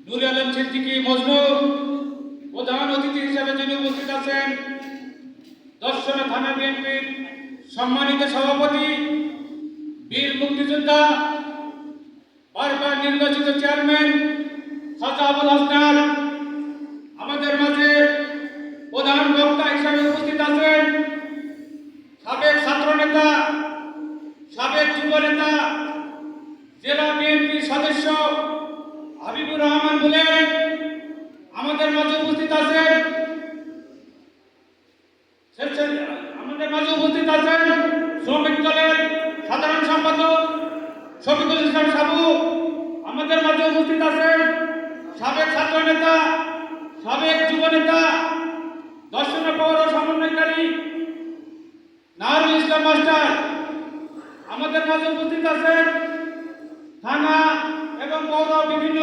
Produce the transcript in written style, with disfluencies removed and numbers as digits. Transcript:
নূর আলম সিদ্দিকী মজনু প্রধান অতিথি হিসেবে যিনি উপস্থিত আছেন, দর্শনা থানা বিএনপির সম্মানিত সভাপতি, বীর মুক্তিযোদ্ধা, বারবার নির্বাচিত চেয়ারম্যান খাজা আবুল হাসনাত আমাদের মাঝে প্রধান বক্তা হিসেবে উপস্থিত আছেন। সাবেক ছাত্র নেতা, সাবেক যুব নেতা, জেলা বিএনপির সদস্য হাবিবুর রহমান বলে আমাদের মাঝে উপস্থিত আছেন। আমাদের মাঝে উপস্থিত আছেন শ্রমিক দলের সাধারণ সম্পাদক শফিকুল ইসলাম সাবু। আমাদের মাঝে উপস্থিত আছেন সাবেক ছাত্র নেতা, সাবেক যুব নেতা, দর্শনা পৌর সমন্বয়কারী নাহরুল ইসলাম মাস্টার। আমাদের মাঝে উপস্থিত আছেন থানা এবং পৌর বিভিন্ন